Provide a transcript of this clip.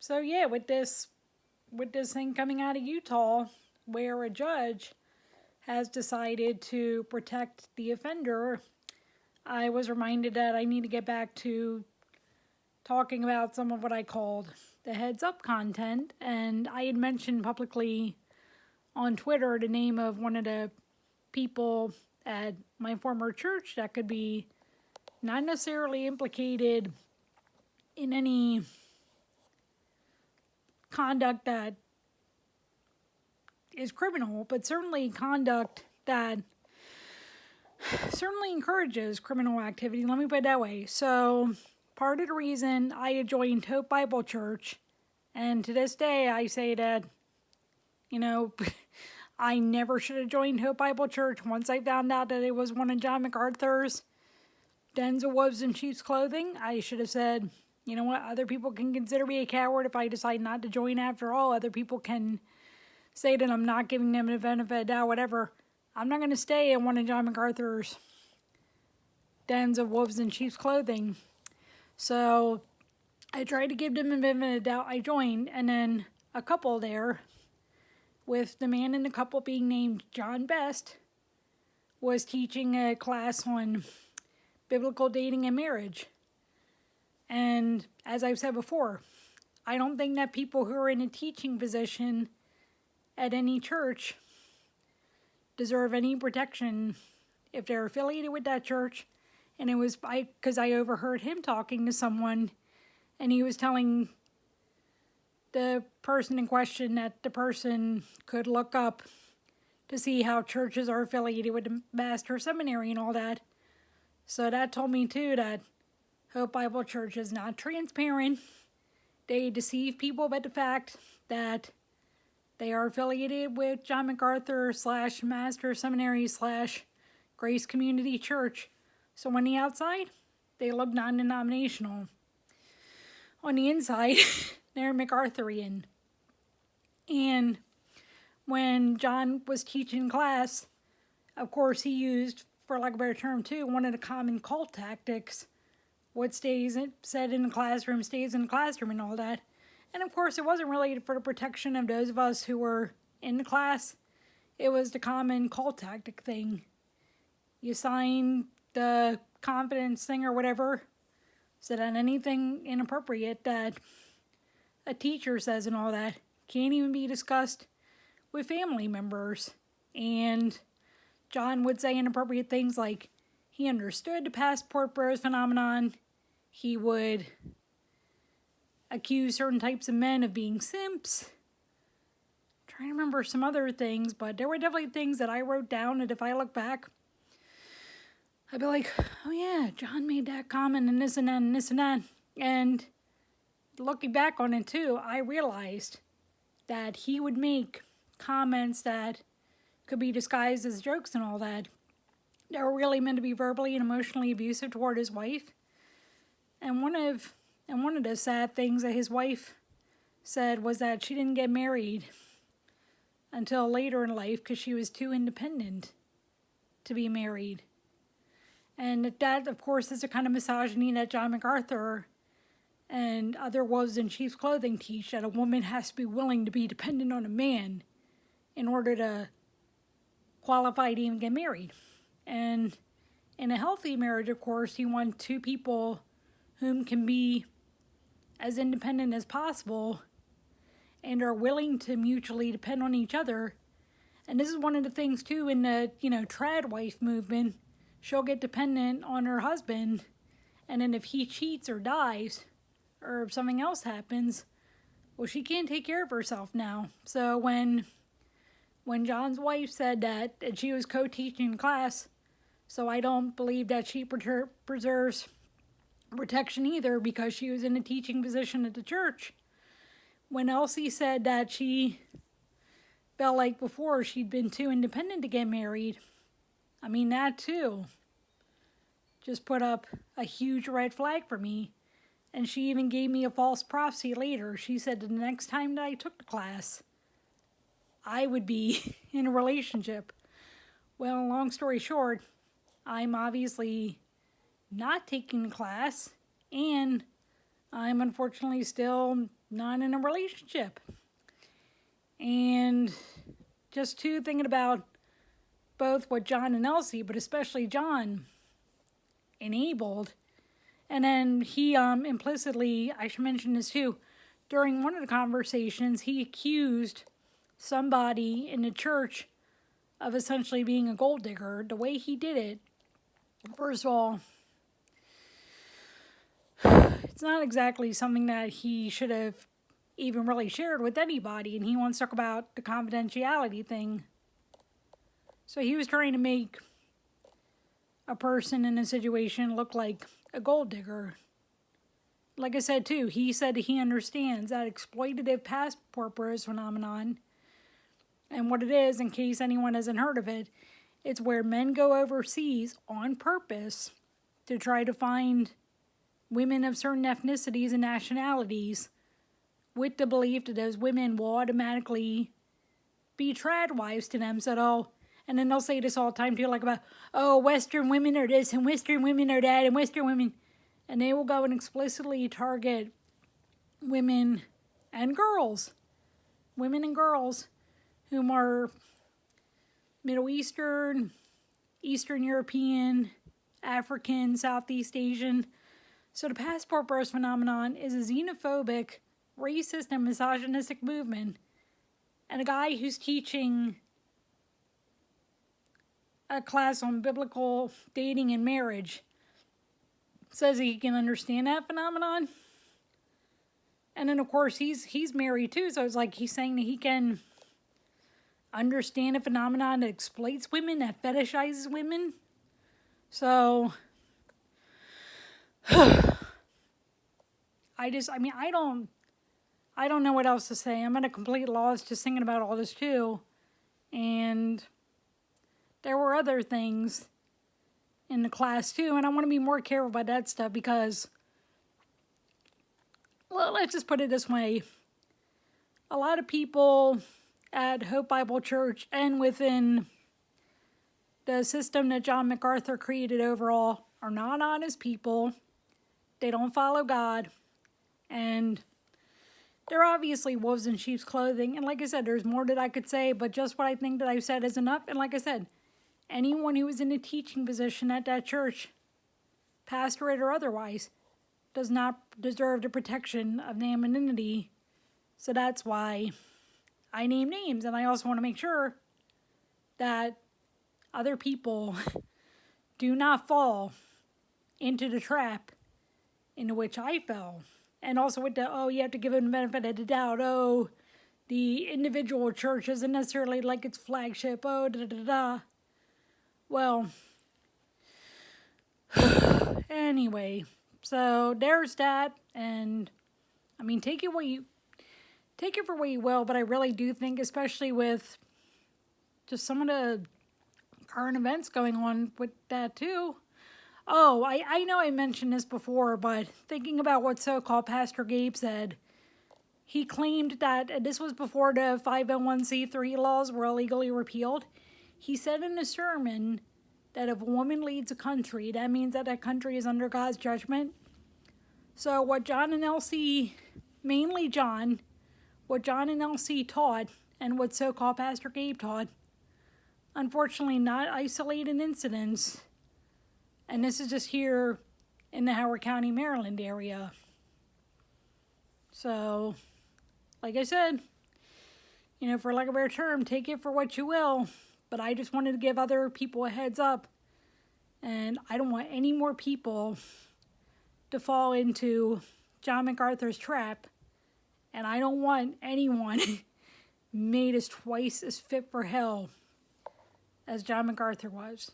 So yeah, with this thing coming out of Utah, where a judge has decided to protect the offender, I was reminded that I need to get back to talking about some of what I called the heads up content. And I had mentioned publicly on Twitter the name of one of the people at my former church that could be not necessarily implicated in any conduct that is criminal, but certainly conduct that certainly encourages criminal activity. Let me put it that way. So part of the reason I had joined Hope Bible Church, and to this day I say that, I never should have joined Hope Bible Church once I found out that it was one of John MacArthur's dens of wolves in sheep's clothing. I should have said, you know what, other people can consider me a coward if I decide not to join after all. Other people can say that I'm not giving them the benefit of the doubt, whatever. I'm not going to stay in one of John MacArthur's dens of wolves in sheep's clothing. So I tried to give them a benefit of the doubt. I joined, and then a couple there, with the man in the couple being named John Best, was teaching a class on biblical dating and marriage. And as I've said before, I don't think that people who are in a teaching position at any church deserve any protection if they're affiliated with that church. And it was because I overheard him talking to someone, and he was telling the person in question that the person could look up to see how churches are affiliated with the Master Seminary and all that. So that told me too that Hope Bible Church is not transparent. They deceive people about the fact that they are affiliated with John MacArthur / Master Seminary / Grace Community Church. So on the outside, they look non-denominational. On the inside, they're MacArthurian. And when John was teaching class, of course he used, for lack of a better term too, one of the common cult tactics. What stays said in the classroom stays in the classroom and all that. And of course it wasn't really for the protection of those of us who were in the class. It was the common cult tactic thing. You sign the confidence thing or whatever, so that anything inappropriate that a teacher says and all that can't even be discussed with family members. And John would say inappropriate things like he understood the passport bros phenomenon. He would accuse certain types of men of being simps. I'm trying to remember some other things, but there were definitely things that I wrote down, and if I look back, I'd be like, oh yeah, John made that comment and this and that and this and that. And looking back on it too, I realized that he would make comments that could be disguised as jokes and all that were really meant to be verbally and emotionally abusive toward his wife. And one of the sad things that his wife said was that she didn't get married until later in life because she was too independent to be married. And that, of course, is the kind of misogyny that John MacArthur and other wolves in sheep's clothing teach, that a woman has to be willing to be dependent on a man in order to qualify to even get married. And in a healthy marriage, of course, you want two people whom can be as independent as possible and are willing to mutually depend on each other. And this is one of the things, too, in the, trad wife movement. She'll get dependent on her husband, and then if he cheats or dies, or if something else happens, well, she can't take care of herself now. So when John's wife said that she was co-teaching class, so I don't believe that she preserves protection either because she was in a teaching position at the church. When Elsie said that she felt like before she'd been too independent to get married, I mean, that too just put up a huge red flag for me. And she even gave me a false prophecy later. She said the next time that I took the class, I would be in a relationship. Well, long story short, I'm obviously not taking the class, and I'm unfortunately still not in a relationship. And just thinking about both what John and Elsie, but especially John, enabled. And then he implicitly, I should mention this too, during one of the conversations, he accused somebody in the church of essentially being a gold digger. The way he did it, first of all, it's not exactly something that he should have even really shared with anybody, and he wants to talk about the confidentiality thing. So he was trying to make a person in a situation look like a gold digger. Like I said too, he said he understands that exploitative passport bros phenomenon, and what it is, in case anyone hasn't heard of it, it's where men go overseas on purpose to try to find women of certain ethnicities and nationalities with the belief that those women will automatically be trad wives to them. So and then they'll say this all the time too, like about, oh, Western women are this, and Western women are that, and Western women, and they will go and explicitly target women and girls whom are Middle Eastern, Eastern European, African, Southeast Asian. So the passport bros phenomenon is a xenophobic, racist, and misogynistic movement. And a guy who's teaching a class on biblical dating and marriage says he can understand that phenomenon. And then, of course, he's married too, so it's like he's saying that he can understand a phenomenon that exploits women, that fetishizes women. So I don't know what else to say. I'm at a complete loss just thinking about all this too. And there were other things in the class too, and I want to be more careful about that stuff because, well, let's just put it this way. A lot of people at Hope Bible Church and within the system that John MacArthur created overall are not honest people. They don't follow God. And they're obviously wolves in sheep's clothing. And like I said, there's more that I could say, but just what I think that I've said is enough. And like I said, anyone who is in a teaching position at that church, pastorate or otherwise, does not deserve the protection of anonymity. So that's why I name names. And I also want to make sure that other people do not fall into the trap into which I fell. And also with the, oh, you have to give them the benefit of the doubt. Oh, the individual church isn't necessarily like its flagship. Oh, da-da-da-da. Well, anyway, so there's that. And, I mean, take it for what you will, but I really do think, especially with just some of the current events going on with that too. Oh, I know I mentioned this before, but thinking about what so-called Pastor Gabe said, he claimed that, and this was before the 501c3 laws were illegally repealed, he said in a sermon that if a woman leads a country, that means that country is under God's judgment. So what John and Elsie, mainly John, what John and Elsie taught, and what so-called Pastor Gabe taught, unfortunately not isolated incidents. And this is just here in the Howard County, Maryland area. So, like I said, for lack of a better term, take it for what you will. But I just wanted to give other people a heads up. And I don't want any more people to fall into John MacArthur's trap. And I don't want anyone made as twice as fit for hell as John MacArthur was.